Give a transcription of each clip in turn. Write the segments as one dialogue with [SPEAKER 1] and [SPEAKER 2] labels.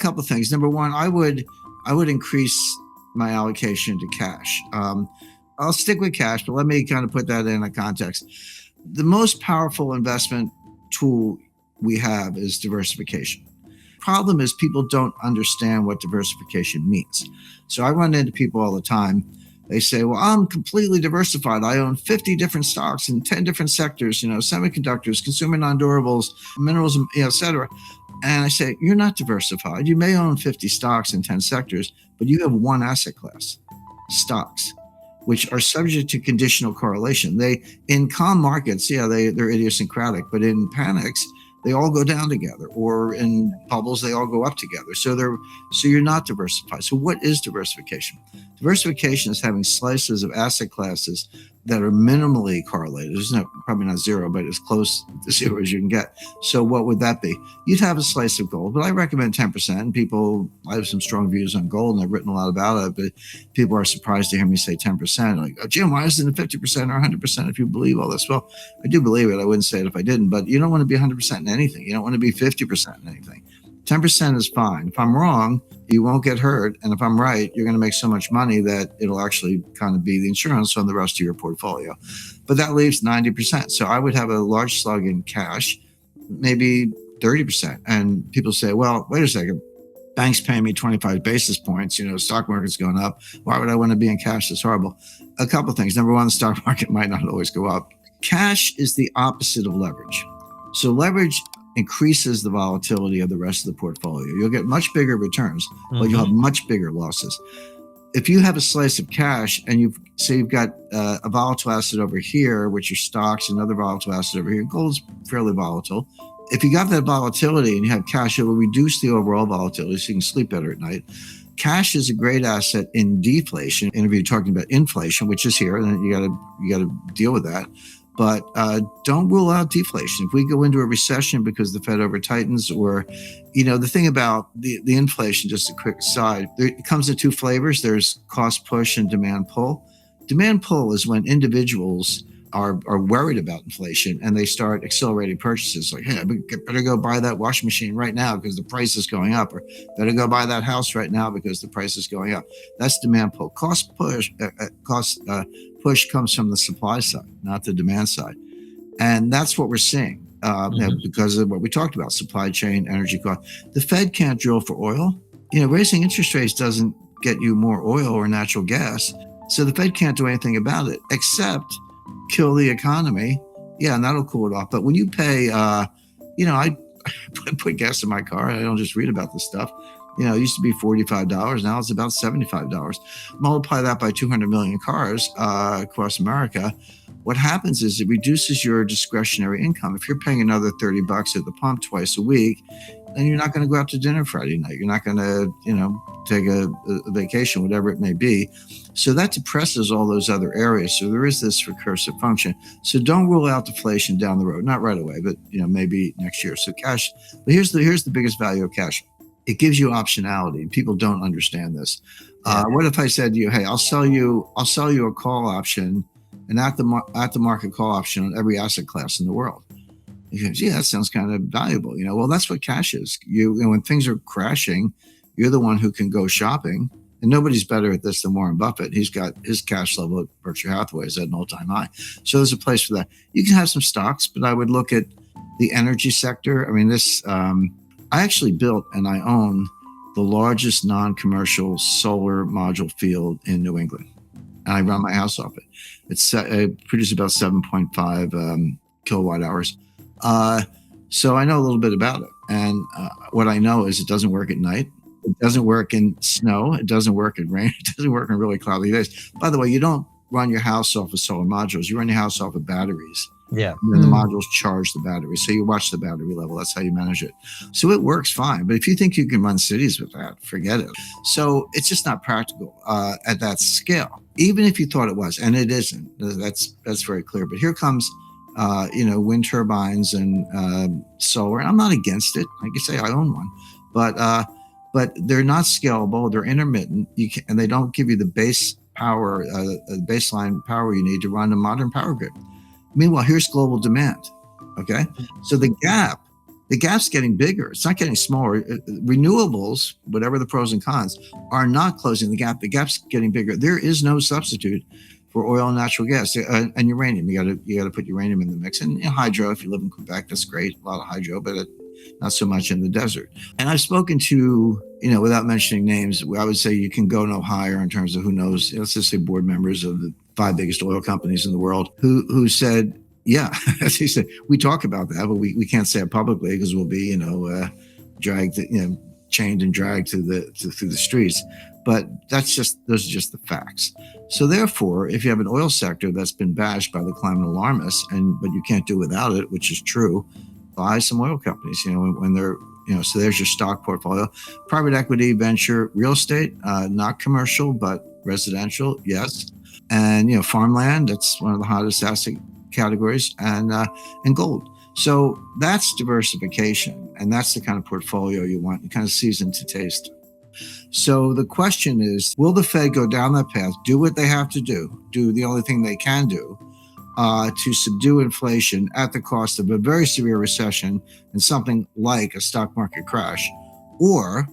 [SPEAKER 1] couple of things. Number one, I would increase my allocation to cash. I'll stick with cash, but let me kind of put that in a context. The most powerful investment tool we have is diversification. Problem is people don't understand what diversification means. So I run into people all the time. They say, well, I'm completely diversified. I own 50 different stocks in 10 different sectors, semiconductors, consumer non-durables, minerals, et cetera. And I say, you're not diversified. You may own 50 stocks in 10 sectors, but you have one asset class, stocks, which are subject to conditional correlation. In calm markets, they're idiosyncratic, but in panics, they all go down together, or in bubbles, they all go up together. So you're not diversified. So what is diversification? Diversification is having slices of asset classes that are minimally correlated. It's probably not zero, but as close to zero as you can get. So what would that be? You'd have a slice of gold, but I recommend 10%. I have some strong views on gold, and I've written a lot about it, but people are surprised to hear me say 10%. Like, oh, Jim, why isn't it 50% or 100% if you believe all this? Well, I do believe it. I wouldn't say it if I didn't, but you don't want to be 100% in anything. You don't want to be 50% in anything. 10% is fine. If I'm wrong, you won't get hurt. And if I'm right, you're going to make so much money that it'll actually kind of be the insurance on the rest of your portfolio. But that leaves 90%. So I would have a large slug in cash, maybe 30%. And people say, well, wait a second. Banks pay me 25 basis points. Stock market's going up. Why would I want to be in cash? That's horrible. A couple of things. Number one, the stock market might not always go up. Cash is the opposite of leverage. So leverage increases the volatility of the rest of the portfolio. You'll get much bigger returns, but you'll have much bigger losses. If you have a slice of cash and you've got a volatile asset over here, which are stocks, and another volatile asset over here, gold's fairly volatile. If you got that volatility and you have cash, it will reduce the overall volatility so you can sleep better at night. Cash is a great asset in deflation. And if you're talking about inflation, which is here, then you got to deal with that. But don't rule out deflation. If we go into a recession because the Fed over tightens, or, the thing about the inflation, just a quick aside, it comes in two flavors. There's cost push and demand pull. Demand pull is when individuals are worried about inflation and they start accelerating purchases, like, hey, I better go buy that washing machine right now because the price is going up, or better go buy that house right now because the price is going up. That's demand pull. Cost push comes from the supply side, not the demand side. And that's what we're seeing because of what we talked about, supply chain, energy cost. The Fed can't drill for oil. Raising interest rates doesn't get you more oil or natural gas. So the Fed can't do anything about it except kill the economy. Yeah, and that'll cool it off. But when you pay, I put gas in my car. I don't just read about this stuff. It used to be $45. Now it's about $75. Multiply that by 200 million cars across America. What happens is it reduces your discretionary income. If you're paying another $30 at the pump twice a week, then you're not going to go out to dinner Friday night. You're not going to, take a vacation, whatever it may be. So that depresses all those other areas. So there is this recursive function. So don't rule out deflation down the road. Not right away, but maybe next year. So cash. But here's the biggest value of cash. It gives you optionality. People don't understand this. What if I said to you, hey, I'll sell you a call option, an at the market call option on every asset class in the world? You go, gee, that sounds kind of valuable. Well, that's what cash is. When things are crashing, you're the one who can go shopping. And nobody's better at this than Warren Buffett. He's got his cash level at Berkshire Hathaway is at an all-time high. So there's a place for that. You can have some stocks, but I would look at the energy sector. I mean, I actually built and I own the largest non-commercial solar module field in New England. And I run my house off it. It produces about 7.5 kilowatt hours. So I know a little bit about it. And what I know is it doesn't work at night. It doesn't work in snow. It doesn't work in rain. It doesn't work in really cloudy days. By the way, you don't run your house off of solar modules. You run your house off of batteries.
[SPEAKER 2] Yeah.
[SPEAKER 1] And then the modules charge the battery. So you watch the battery level. That's how you manage it. So it works fine. But if you think you can run cities with that, forget it. So it's just not practical at that scale, even if you thought it was. And it isn't. That's very clear. But here comes wind turbines and solar. And I'm not against it. Like you say, I own one. But they're not scalable. They're intermittent. And they don't give you the base power, baseline power you need to run a modern power grid. Meanwhile, here's global demand. Okay. So the gap the gap's getting bigger. It's not getting smaller. Renewables, whatever the pros and cons, are not closing the gap. The gap's getting bigger. There is no substitute for oil and natural gas and uranium. You got to put uranium in the mix, and hydro. If you live in Quebec, that's great. A lot of hydro, but not so much in the desert. And I've spoken to, without mentioning names, I would say you can go no higher in terms of who knows. Let's just say board members of the 5 biggest oil companies in the world who said, yeah, as he said, we talk about that, but we can't say it publicly because we'll be, dragged, chained and dragged through the streets. But those are just the facts. So therefore, if you have an oil sector that's been bashed by the climate alarmists, but you can't do without it, which is true, buy some oil companies, when they're, so there's your stock portfolio. Private equity, venture, real estate, not commercial, but residential, yes. And, farmland, that's one of the hottest asset categories, and gold. So that's diversification, and that's the kind of portfolio you want, you kind of seasoned to taste. So the question is, will the Fed go down that path, do what they have to do the only thing they can do to subdue inflation at the cost of a very severe recession and something like a stock market crash? Or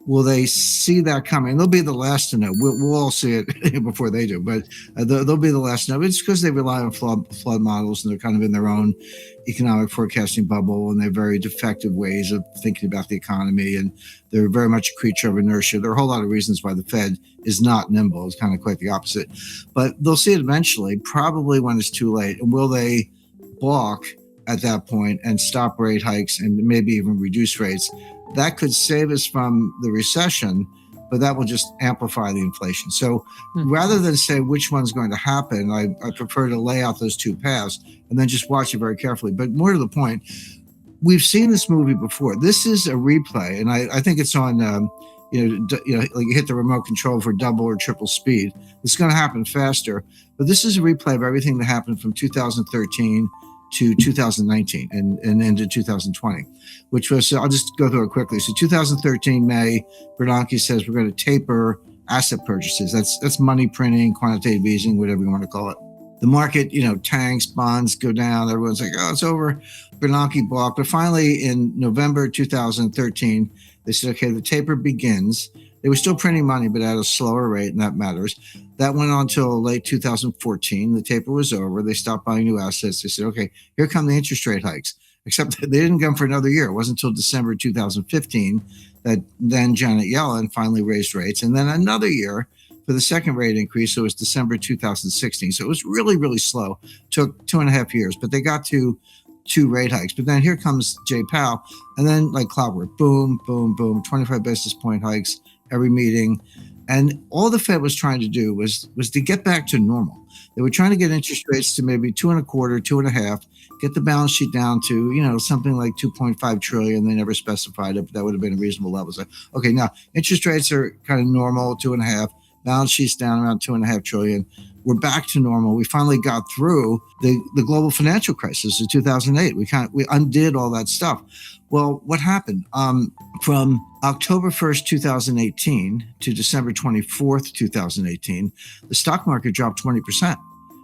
[SPEAKER 1] will they see that coming? They'll be the last to know. We'll all see it before they do, but they'll be the last to know. It's because they rely on flood models, and they're kind of in their own economic forecasting bubble, and they're very defective ways of thinking about the economy, and they're very much a creature of inertia. There are a whole lot of reasons why the Fed is not nimble. It's kind of quite the opposite. But they'll see it eventually, probably when it's too late. And will they balk at that point and stop rate hikes and maybe even reduce rates? That could save us from the recession, but that will just amplify the inflation. So rather than say which one's going to happen, I prefer to lay out those two paths and then just watch it very carefully. But more to the point, we've seen this movie before. This is a replay, and I think it's on, like you hit the remote control for double or triple speed. It's going to happen faster, but this is a replay of everything that happened from 2013 to 2019 and into 2020, which was, I'll just go through it quickly. So 2013, May, Bernanke says we're going to taper asset purchases. That's money printing, quantitative easing, whatever you want to call it. The market, tanks, bonds go down. Everyone's like, oh, it's over. Bernanke balked. But finally, in November 2013, they said, okay, the taper begins. They were still printing money, but at a slower rate, and that matters. That went on until late 2014. The taper was over. They stopped buying new assets. They said, okay, here come the interest rate hikes. Except they didn't come for another year. It wasn't until December 2015 that then Janet Yellen finally raised rates. And then another year for the second rate increase. So it was December 2016. So it was really, really slow. Took 2.5 years, but they got to 2 rate hikes. But then here comes Jay Powell. And then like clockwork, boom, boom, boom, 25 basis point hikes every meeting. And all the Fed was trying to do was to get back to normal. They were trying to get interest rates to maybe 2.25, 2.5, get the balance sheet down to, something like 2.5 trillion. They never specified it, but that would have been a reasonable level. So, okay, now interest rates are kind of normal, 2.5, balance sheets down around 2.5 trillion. We're back to normal. We finally got through the global financial crisis of 2008. We undid all that stuff. Well, what happened? From October 1st, 2018 to December 24th, 2018, the stock market dropped 20%.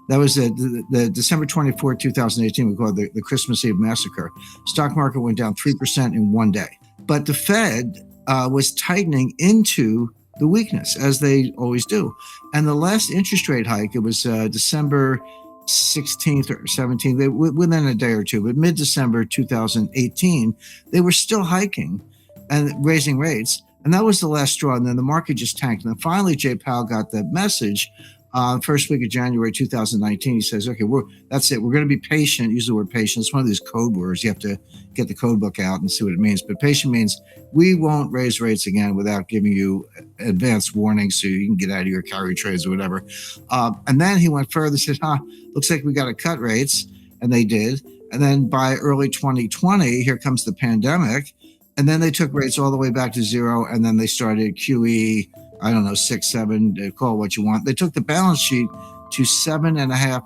[SPEAKER 1] That was the December 24th, 2018, we call it the Christmas Eve massacre. Stock market went down 3% in one day. But the Fed was tightening into the weakness, as they always do. And the last interest rate hike, it was December 16th or 17th, within a day or two, but mid-December 2018, they were still hiking and raising rates. And that was the last straw. And then the market just tanked. And then finally, Jay Powell got the message. First week of January 2019, he says, okay, that's it. We're going to be patient. Use the word patient. It's one of these code words. You have to get the code book out and see what it means. But patient means we won't raise rates again without giving you advance warning so you can get out of your carry trades or whatever. And then he went further, said, looks like we got to cut rates. And they did. And then by early 2020, here comes the pandemic. And then they took rates all the way back to zero. And then they started QE, I don't know, 6, 7, call it what you want. They took the balance sheet to $7.5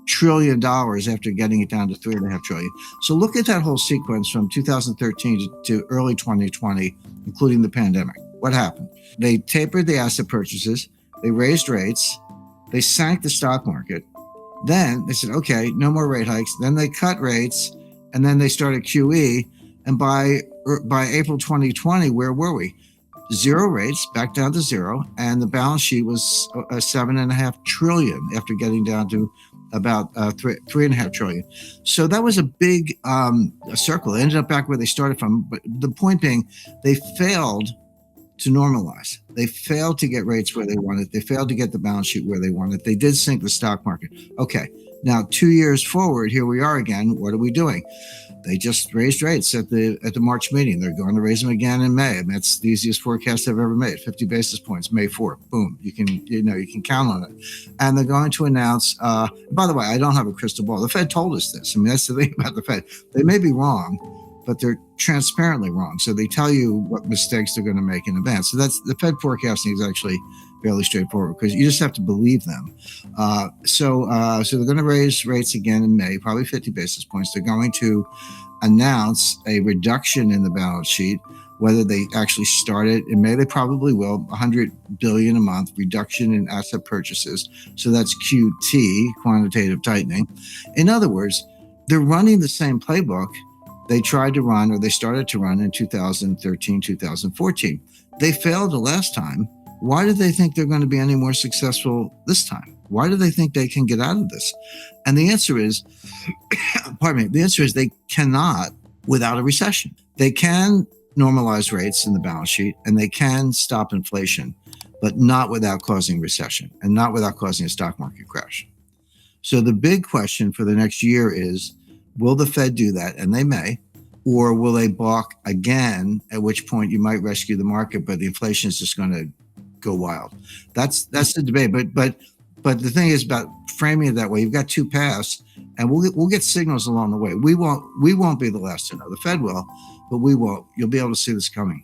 [SPEAKER 1] trillion after getting it down to $3.5 trillion. So look at that whole sequence from 2013 to early 2020, including the pandemic. What happened? They tapered the asset purchases. They raised rates. They sank the stock market. Then they said, okay, no more rate hikes. Then they cut rates. And then they started QE. And by April 2020, where were we? Zero rates, back down to zero, and the balance sheet was a 7.5 trillion after getting down to about 3.5 trillion. So that was a big circle. It ended up back where they started from. But the point being, they failed to normalize. They failed to get rates where they wanted. They failed to get the balance sheet where they wanted. They did sink the stock market. Okay, now 2 years forward, here we are again. What are we doing? They just raised rates at the March meeting. They're going to raise them again in May. And that's the easiest forecast I've ever made. 50 basis points, May 4th. Boom. You can count on it. And they're going to announce. By the way, I don't have a crystal ball. The Fed told us this. I mean, that's the thing about the Fed. They may be wrong, but they're transparently wrong. So they tell you what mistakes they're going to make in advance. So that's the Fed forecasting is actually fairly straightforward because you just have to believe them. So they're going to raise rates again in May, probably 50 basis points. They're going to announce a reduction in the balance sheet. Whether they actually start it in May, they probably will. 100 billion a month reduction in asset purchases. So that's QT, quantitative tightening. In other words, they're running the same playbook they tried to run, or they started to run in 2013, 2014. They failed the last time. Why do they think they're going to be any more successful this time? Why do they think they can get out of this? And the answer is, the answer is they cannot without a recession. They can normalize rates in the balance sheet and they can stop inflation, but not without causing recession and not without causing a stock market crash. So the big question for the next year is, will the Fed do that? And they may. Or will they balk again, at which point you might rescue the market, but the inflation is just going to go wild. That's the debate. But the thing is about framing it that way. You've got two paths, and we'll get signals along the way. We won't be the last to know. The Fed will, but we won't. You'll be able to see this coming.